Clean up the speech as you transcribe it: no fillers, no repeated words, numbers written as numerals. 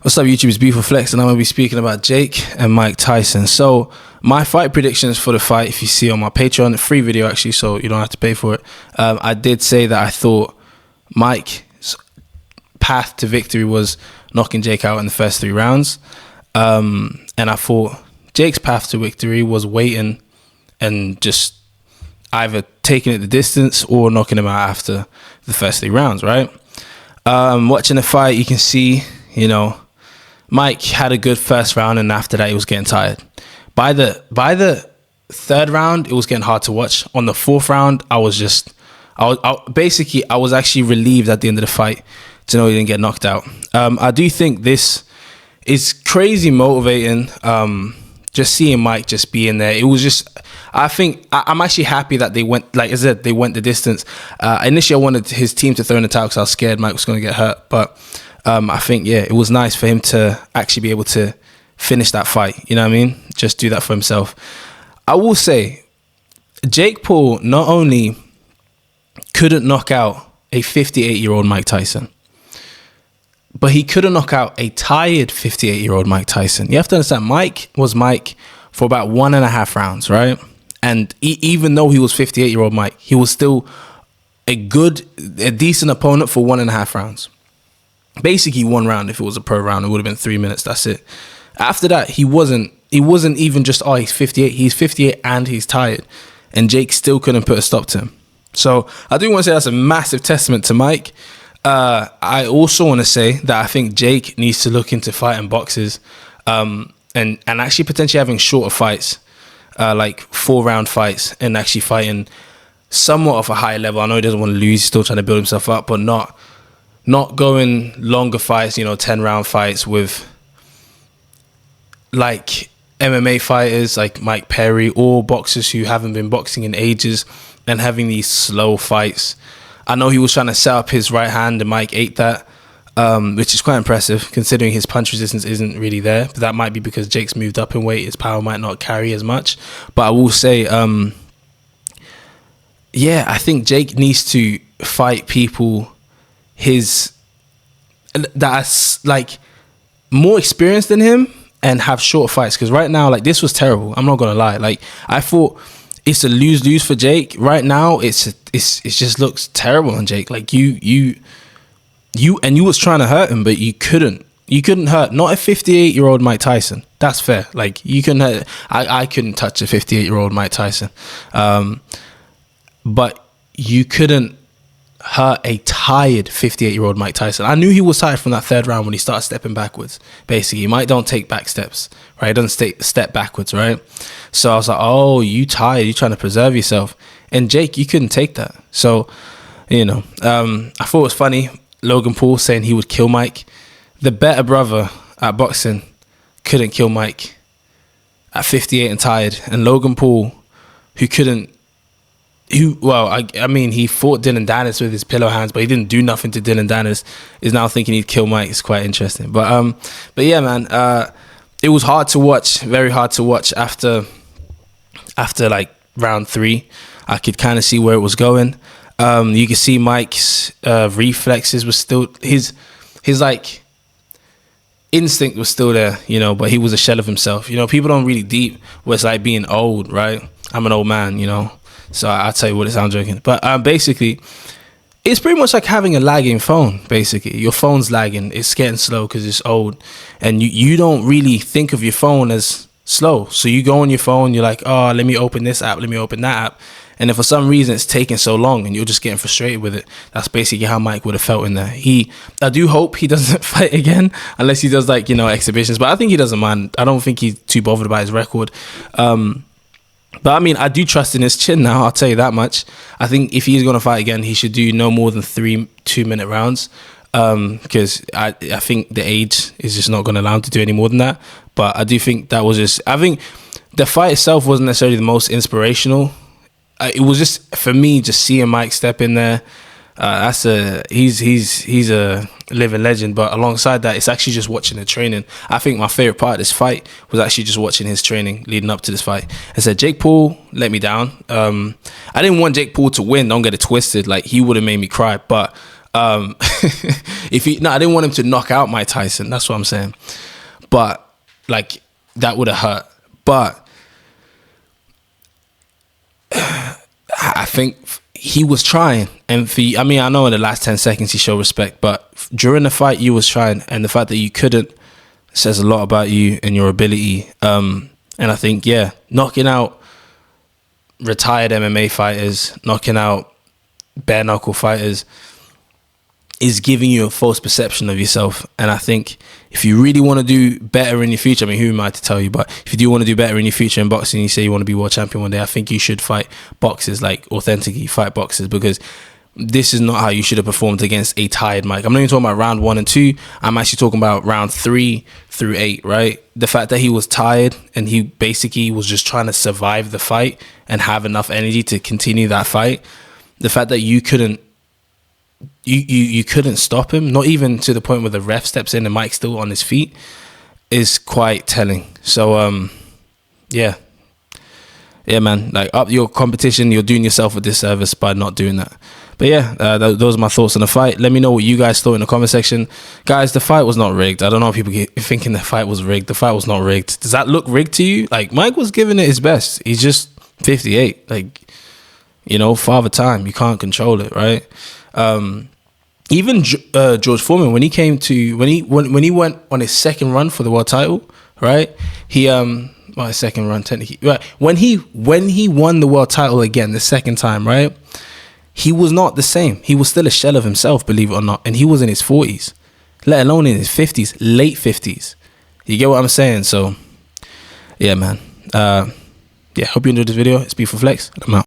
What's up, YouTube? It's Beautiful Flex, and I'm going to be speaking about Jake and Mike Tyson. So, my fight predictions for the fight, if you see on my Patreon, a free video actually, so you don't have to pay for it. I did say that I thought Mike's path to victory was knocking Jake out in the first 3 rounds. And I thought Jake's path to victory was waiting and just either taking it the distance or knocking him out after the first 3 rounds, right? Watching the fight, you can see, Mike had a good first round, and after that, he was getting tired. By the 3rd round, it was getting hard to watch. On the 4th round, I was actually relieved at the end of the fight to know he didn't get knocked out. I do think this is crazy motivating. Just seeing Mike just be in there, it was just. I think I'm actually happy that they went, like I said, they went the distance. Initially, I wanted his team to throw in the towel because I was scared Mike was going to get hurt, but. I think, it was nice for him to actually be able to finish that fight. You know what I mean? Just do that for himself. I will say, Jake Paul not only couldn't knock out a 58-year-old Mike Tyson, but he couldn't knock out a tired 58-year-old Mike Tyson. You have to understand, Mike was Mike for about 1.5 rounds, right? And even though he was 58-year-old Mike, he was still a decent opponent for 1.5 rounds. Basically 1 round. If it was a pro round, it would have been 3 minutes. That's it. After that, he wasn't even just, he's 58. He's 58 and he's tired. And Jake still couldn't put a stop to him. So I do want to say that's a massive testament to Mike. I also want to say that I think Jake needs to look into fighting boxes and actually potentially having shorter fights, like 4-round fights, and actually fighting somewhat of a high level. I know he doesn't want to lose. He's still trying to build himself up, but not going longer fights, 10-round fights with like MMA fighters like Mike Perry or boxers who haven't been boxing in ages and having these slow fights. I know he was trying to set up his right hand and Mike ate that, which is quite impressive considering his punch resistance isn't really there. But that might be because Jake's moved up in weight. His power might not carry as much. But I will say, I think Jake needs to fight people that's like more experienced than him and have short fights, because right now, like, this was terrible. I'm not gonna lie, like, I thought it's a lose-lose for Jake. Right now it just looks terrible on Jake. Like you was trying to hurt him, but you couldn't hurt not a 58-year-old Mike Tyson. That's fair. Like, you couldn't hurt. I couldn't touch a 58-year-old Mike Tyson, but you couldn't hurt a tired 58-year-old Mike Tyson. I knew he was tired from that 3rd round when he started stepping backwards. Basically, Mike don't take back steps, right? He doesn't step backwards, right? So I was like, oh, you tired? You trying to preserve yourself? And Jake, you couldn't take that. So, I thought it was funny. Logan Paul saying he would kill Mike. The better brother at boxing couldn't kill Mike at 58 and tired. And Logan Paul, he fought Dylan Dennis with his pillow hands, but he didn't do nothing to Dylan Dennis, is now thinking he'd kill Mike. It's quite interesting. But yeah, man, it was hard to watch, very hard to watch after like round 3. I could kind of see where it was going. You could see Mike's reflexes was still, his like instinct was still there, but he was a shell of himself. People don't really deep what it's like being old, right? I'm an old man, So I'll tell you what, it sounds joking. But basically, it's pretty much like having a lagging phone, basically. Your phone's lagging. It's getting slow because it's old. And you don't really think of your phone as slow. So you go on your phone, you're like, oh, let me open this app, let me open that app. And if for some reason it's taking so long and you're just getting frustrated with it, that's basically how Mike would have felt in there. I do hope he doesn't fight again unless he does like, exhibitions. But I think he doesn't mind. I don't think he's too bothered about his record. But I mean, I do trust in his chin now, I'll tell you that much. I think if he's going to fight again, he should do no more than 3 2-minute rounds, because I think the age is just not going to allow him to do any more than that. But I do think I think the fight itself wasn't necessarily the most inspirational. It was just, for me, just seeing Mike step in there. He's a living legend. But alongside that, it's actually just watching the training. I think my favorite part of this fight was actually just watching his training leading up to this fight. I said, Jake Paul let me down. I didn't want Jake Paul to win, don't get it twisted. Like, he would have made me cry. But I didn't want him to knock out Mike Tyson. That's what I'm saying. But like, that would have hurt. But I think he was trying, and I mean, I know in the last 10 seconds he showed respect, but during the fight you was trying, and the fact that you couldn't says a lot about you and your ability. And I think, yeah, knocking out retired MMA fighters, knocking out bare knuckle fighters is giving you a false perception of yourself. And I think if you really want to do better in your future, I mean, who am I to tell you, but if you do want to do better in your future in boxing, you say you want to be world champion one day, I think you should fight boxers, like authentically fight boxers, because this is not how you should have performed against a tired Mike. I'm not even talking about round 1 and 2. I'm actually talking about round 3 through 8, right? The fact that he was tired and he basically was just trying to survive the fight and have enough energy to continue that fight. The fact that you couldn't stop him, not even to the point where the ref steps in and Mike's still on his feet, is quite telling. So yeah, man, like, up your competition. You're doing yourself a disservice by not doing that. But yeah, those are my thoughts on the fight. Let me know what you guys thought in the comment section. Guys, the fight was not rigged. I don't know if people keep thinking the fight was rigged. The fight was not rigged. Does that look rigged to you? Like, Mike was giving it his best. He's just 58. Like, father time. You can't control it, right? Even George Foreman, when he went on his second run for the world title, right? His second run technically, right? When he won the world title again the second time, right? He was not the same. He was still a shell of himself, believe it or not, and he was in his 40s, let alone in his 50s, late 50s. You get what I'm saying? So, yeah, man. Hope you enjoyed this video. It's B4Flex. I'm out.